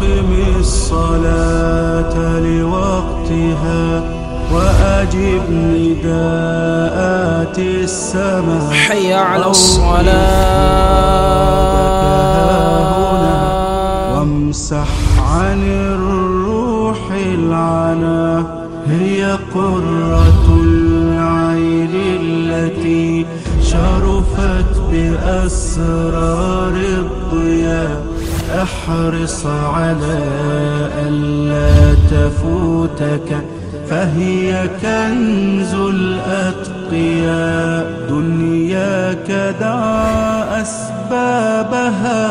وأقم الصلاة لوقتها وأجب نداءات السماء حي على الصلاة وامسح عن الروح العنا هي قرة العين التي شرفت بأسرار الضياء احرص على ألا تفوتك فهي كنز الأتقياء دنياك دع أسبابها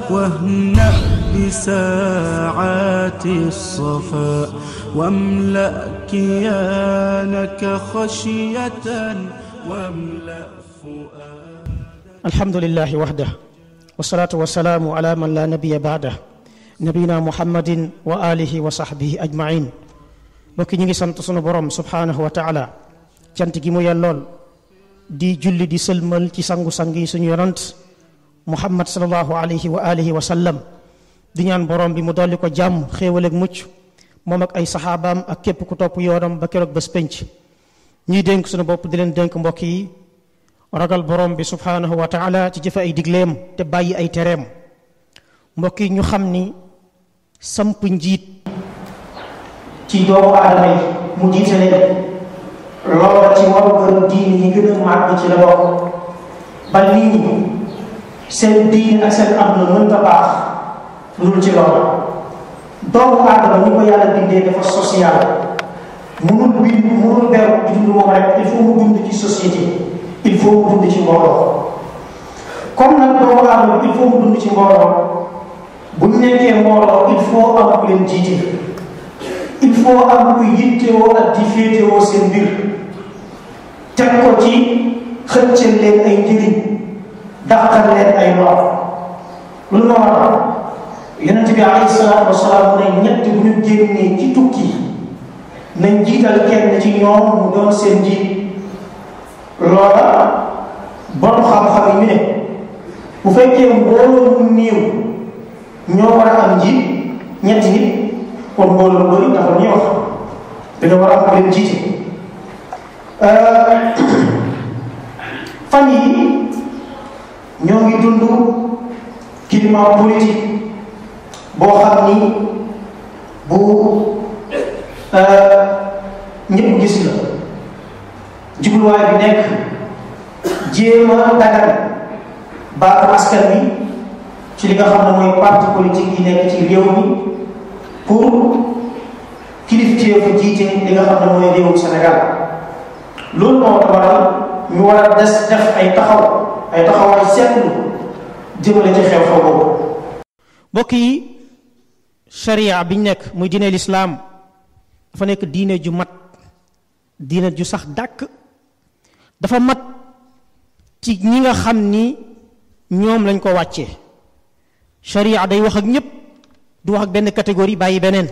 واهنأ بساعات الصفاء واملأ كيانك خشية واملأ فؤادك. الحمد لله وحده والصلاة والسلام على من لا نبي بعده نبينا محمد وآله وصحبه أجمعين. bokki ñi ngi sant sunu borom subhanahu wa ta'ala cant gi mu yellool di julli di sëlmal ci sangu-sang yi suñu yonant muhammad sallallahu alayhi wa alihi wa sallam di ñaan borom bi mu dolli ko jàmm xéewal ak mucc moom ak ay saxaabaam ak képp ku topp yoonam ba keroog bés penc. ñuy dénk sunu bopp di leen dénk mbokk yi ragal borom bi subhanahu wa ta'ala ci jëfe ay digleem te bàyyi ay tereem. mbokk yi ñu xam ni samp njiit ci doomu aadama yi mu jiite leen loola ci waru gën diine yi gën a màgg ci la bokk ba nit ñi seen diine ak seen àdduna mënta baax lu dul ci loola. doomu aadama ni ko yàlla bindee dafa social munul beru di dund moom rek il faut mu dund ci société il faut mu dund ci mbooloo. comme nag doomu aadama il faut mu dund ci mbooloo bu ñu nekkee mbooloo il faut am ku leen jiite il faut am ku yittewoo ak di féetewoo seen mbir teg ko ci xëccal leen ay njëriñ dàqal leen ay lor. loolu moo waral yonent bi alayhi salaatu wasalaam mu ne ñett bu ñu génnee ci tukki nañ jiital kenn ci ñoom mu doon seen njiit. loola borom xam-xam yi ñu ne bu fekkee mbooloo mu néew ñoo war a am njiit ñetti nit kon mbooloo lu bëri dafa ñuy wax dañoo war a am leen jiite. fan yi ñoo ngi dund climat politique boo xam ni bu ñëpp gis la jubluwaay bi nekk jéem a dagal baatu askan bi ci li nga xam ne mooy parti politique yi nekk ci réew mi pour kilifteefu jiite li nga xam ne mooy réewum Sénégal. loolu moo waral ñu war a def ay taxawaay seetlu jëmale ci xew-xew boobu. mbokk yi sharia biñ nekk muy diine lislaam dafa nekk diine ju mat diine ju sax dàkk dafa mat ci ñi nga xam ni ñoom lañ ko wàccee. sharia day wax ak ñëpp du wax ak benn catégorie bàyyi beneen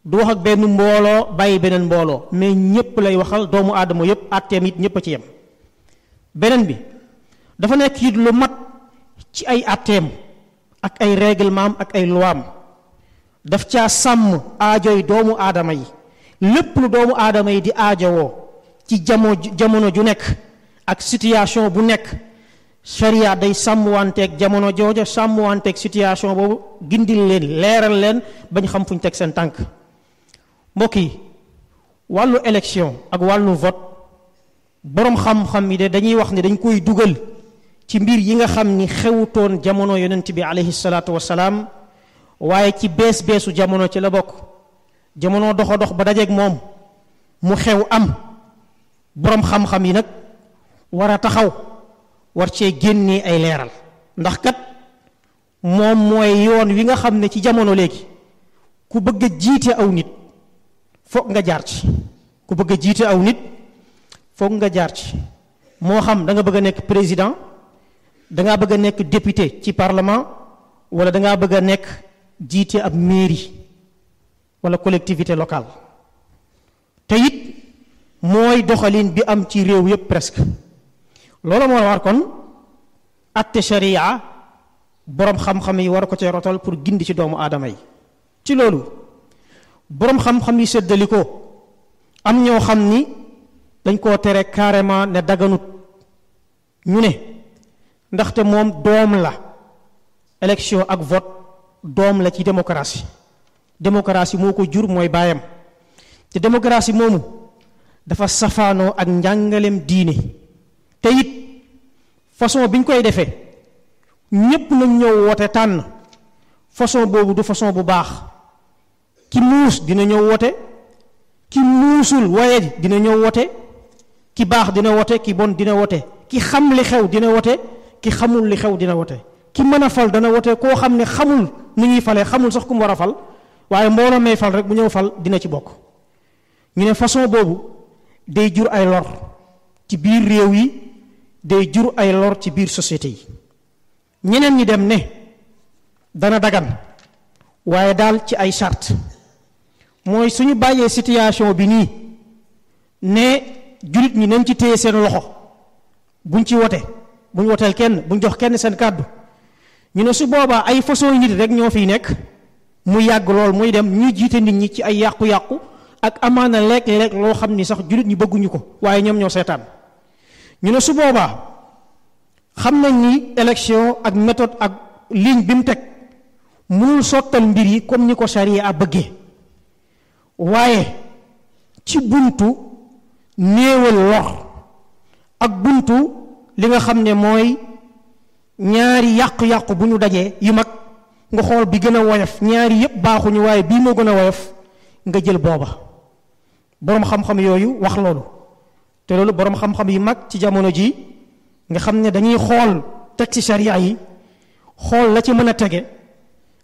du wax ak benn mbooloo bàyyi beneen mbooloo mais ñëpp lay waxal doomu aadama yëpp àtteem it ñëpp a ci yem. beneen bi dafa nekk it lu mat ci ay àtteem ak ay règlement ak ay luwaam daf caa sàmm aajoy doomu aadama yi lépp lu doomu aadama yi di aajowoo ci jamono ju nekk ak situation bu nekk sharia day sàmmwanteeg jamono jooja sàmmwanteeg situation boobu gindil leen leeral leen bañ xam fuñ teg seen tànk. mbokk yi wàllu élection ak wàllu vote boroom xam-xam yi de dañuy wax ne dañ koy dugal ci mbir yi nga xam ni xewutoon jamono yonent bi alayhi salaatu wasalaam waaye ci beesu jamono ci la bokk. jamono dox ba dajeeg moom mu xew am boroom xam-xam yi nag war a taxaw war cee génnee ay leeral ndax kat moom mooy yoon wi nga xam ne ci jamono léegi ku bëgg a jiite aw nit foog nga jaar ci ku bëgg a jiite aw nit foog nga jaar ci moo xam da nga bëgg a nekk président da ngaa bëgg a nekk député ci parlement wala da ngaa bëgg a nekk jiite ab mairie wala collectivité locale te it mooy doxalin bi am ci réew yépp presque loolu moo war kon atte sharia boroom xam-xam yi war ko cee rotal pour gindi ci doomu aadama yi. ci loolu boroom xam-xam yi séddali ko am ñoo xam ni dañ koo tere carrément ne daganut ñu ne ndaxte moom doom la élection ak vote doom la ci démocratie moo ko jur mooy baayam te démocratie moomu dafa safaanoo ak njàngaleem diine te it façon bi ñu koy defee ñépp nañ ñëw woote tànn façon boobu du façon bu baax ki muus dina ñëw wote ki muusul waaye dina ñëw wote ki baax dina wote ki bon dina wote ki xam li xew dina wote ki xamul li xew dina wote ki mën a fal dana wote koo xam ne xamul ni ñuy falee xamul sax ku mu war a fal waaye mbooloo may fal rek bu ñëw fal dina ci bokk. ñu ne façon boobu day jur ay lor ci biir réew yi day jur ay lor ci biir société yi. ñeneen ñi dem ne dana dagan waaye daal ci ay charte mooy suñu bàyyee situation bi nii ne jullit ñi nañ ci téye seen loxo buñ ci wote buñ woteel kenn buñ jox kenn seen kàddu ñu ne su boobaa ay façon nit rek ñoo fiy nekk mu yàgg lool muy dem ñuy jiite nit ñi ci ay yàqu-yàqu ak amaana léeg-léeg loo xam ni sax jullit ñi bëgguñu ko waaye ñoom ñoo seetaan ñu ne su boobaa xam nañ ni élection ak méthode ak ligne bi mu teg mënul sottal mbir yi comme ni ko charia a bëggee waaye ci buntu néewal lor ak buntu li nga xam ne mooy ñaari yàqu-yàqu bu ñu dajee yu mag nga xool bi gën a woyof ñaari yépp baaxuñu waaye bii moo gën a woyof nga jël booba boroom xam-xam yooyu wax loolu te loolu boroom xam-xam yi mag ci jamono ji nga xam ne dañuy xool teg ci sharia yi xool la ci mën a tege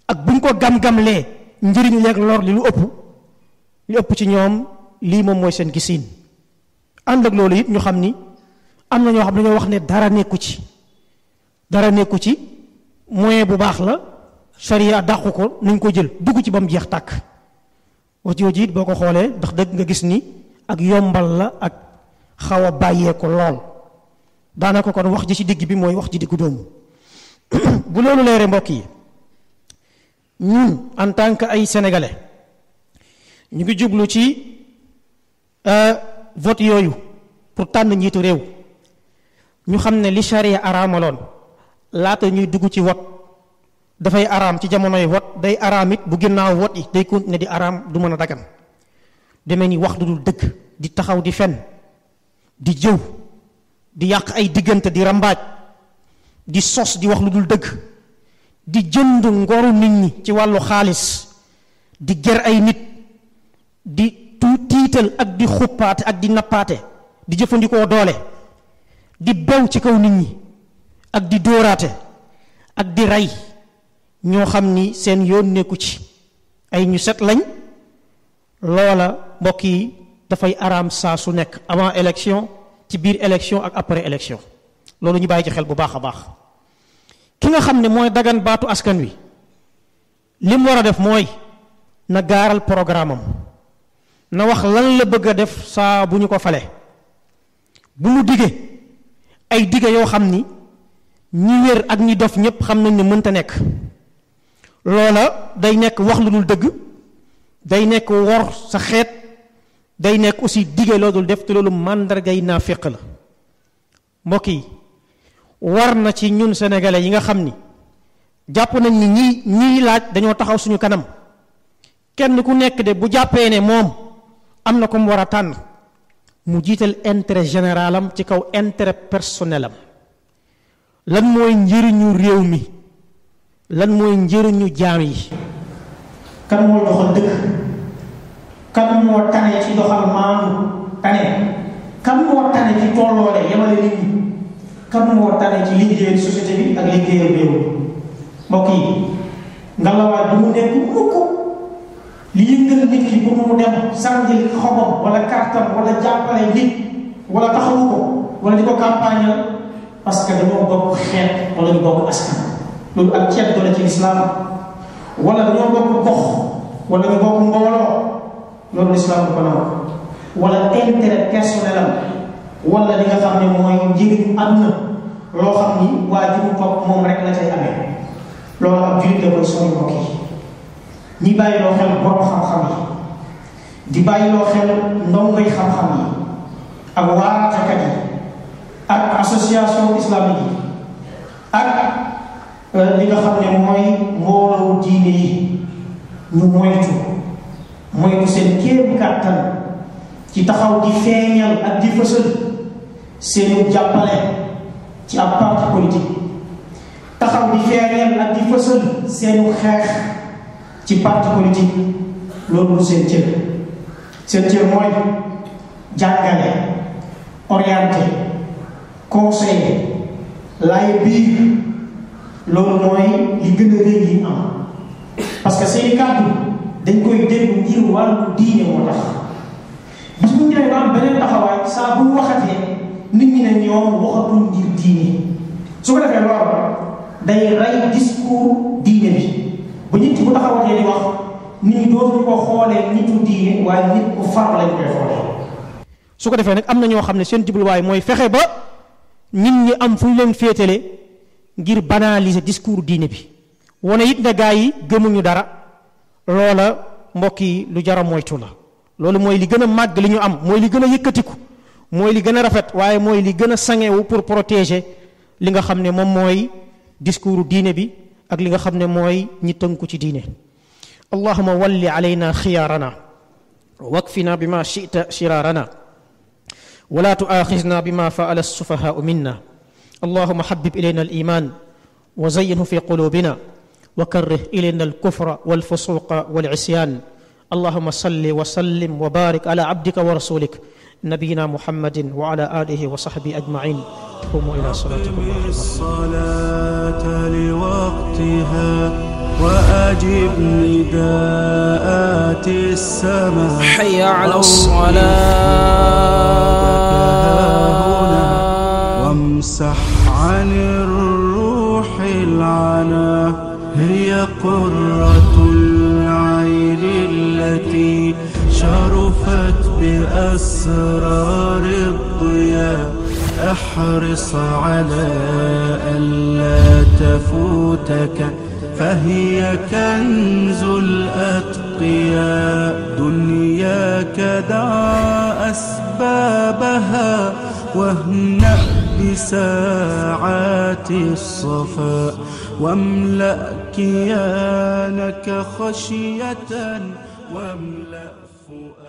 ak buñ ko gam-gamlee njëriñ leeg lor li lu ëpp ci ñoom lii moom mooy seen gisiin ànd ak loolu it ñu xam ni am na ñoo xam ne dañoo wax ne dara nekku ci moyen bu baax la sharia dàqu ko nañ ko jël dugg ci ba mu jeex tàkk wax jooju it boo ko xoolee ndax dëgg nga gis ni ak yombal la ak xaw a bàyyee ko lool daanaka kon wax ji ci digg bi mooy wax ji diggu doomu bu loolu leere mbokk yi ñun en tant que ay sénégalais ñu ngi jublu ci vote yooyu pour tànn njiitu réew ñu xam ne li charia araamaloon laata ñuy dugg ci vote dafay araam ci jamonoy vote day araam it bu ginnaaw vote yi day continuer di araam du mën a dagan demee ni wax du dul dëgg di taxaw di fen di jëw di yàq ay diggante di rambaaj di sos di wax lu dul dëgg di jënd ngoru nit ñi ci wàllu xaalis di ger ay nit di tiital ak di xuppaate ak di nappaate di jëfandikoo doole di bew ci kaw nit ñi ak di dóoraate ak di rey ñoo xam ni seen yoon nekku ci ay ñu set lañ loola mbokk yi dafay araam saa su nekk avant élection ci biir élection ak après élection loolu ñu bàyyi ci xel bu baax a baax ki nga xam ne mooy dagan baatu askan wi li mu war a def mooy na gaaral programme am na wax lan la bëgg a def saa bu ñu ko fale bu mu dige ay dige yoo xam ni ñi wér ak ñi dof ñépp xam nañ ne mënta nekk loola day nekk wax lu dul dëgg day nekk wor sa xeet day nekk aussi dige loo dul def te loolu màndargay naafiq la mbokk yi war na ci ñun sénégalais yi nga xam ni jàpp nañ ni ñii laaj dañoo taxaw suñu kanam kenn ku nekk de bu jàppee ne moom am na ko mu war a tànn mu jiital intérêt général am ci kaw intérêt personnel am lan mooy njëriñu réew mi lan mooy njëriñu jaam yi. kan moo doxal dëkk kan moo tane ci doxal maandu tane kan moo tane ci tolloole yemale nit ñi kan moo tane ci liggéeyal société bi ak liggéeyal réew mi mbokk yi ngalawaay bu mu nekk mukk li yëngal nit ki pour mu dem sànjil xobam wala kartam wala jàppale nit wala taxawu ko wala di ko campagnal parce que dañoo bokk xeet wala ñu bokk askan loolu ak ceeb la ci lislaam wala dañoo bokk gox wala ñu bokk mbooloo loolu lislaam du ko nangu wala intérêt personnel am wala li nga xam ne mooy njëriñu àdduna loo xam ni waa ji mu topp moom rek la cay amee koy sori mbokk yi ñi bàyyiloo xel borom xam-xam yi di bàyyiloo xel ndongoy xam-xam yi ak waaraatekat yi ak association islamique yi ak li nga xam ne mooy mbooloo diine yi ñu moytu seen kéem kàttan ci taxaw di feeñal ak di fësal seenu jàppale ci ab parti politique taxaw di feeñal ak di fësal seenu xeex ci parti politique loolu du seen cër mooy jàngale orienté conseiller laay biir loolu mooy li gën a rëy yi am parce que seeni kàddu dañ koy déglu ngir wàllu diine moo tax bis bu ñu demee ba am beneen taxawaay saa bu waxatee nit ñi ne ñoom waxatul ngir diine su ko defee loolu day rey discours diine bi ba nit bu taxawatee di wax nit ñi dootuñu ko xoolee nitu diine waaye nit ku far lañ koy xoolee. su ko defee nag am na ñoo xam ne seen jubluwaay mooy fexe ba nit ñi am fu ñu leen féetale ngir banaliser discours diine bi wane it ne gaa yi gëmuñu dara loola mbokk yi lu jara moytu la. loolu mooy li gën a màgg li ñu am mooy li gën a yëkkatiku mooy li gën a rafet waaye mooy li gën a sangewu pour protéger li nga xam ne moom mooy discours diine bi ak li nga xam ne mooy ñi tënku ci diine. allahuma walli alayna xiyaarana wakfina bima shita shiraarana wala tuaxisna bima faala alsufahaau minna allahuma habib ilayna aliman wa zayyinhu fi qulubina wa karrih ilayna alkufra walfusuqa walisyan اللهم صل وسلم وبارك على عبدك ورسولك نبينا محمد وعلى آله وصحبه أجمعين قوموا إلى صلاتكم الصلاة لوقتها وأجب نداءات السماء حي على الصلاة وامسح عن الروح العنا هي قرة العين التي شرفت بأسرار الضياء احرص على ألا تفوتك فهي كنز الأتقياء دنياك دع أسبابها واهنأ بساعات الصفاء واملأ كيانك خشية واملأ فؤادك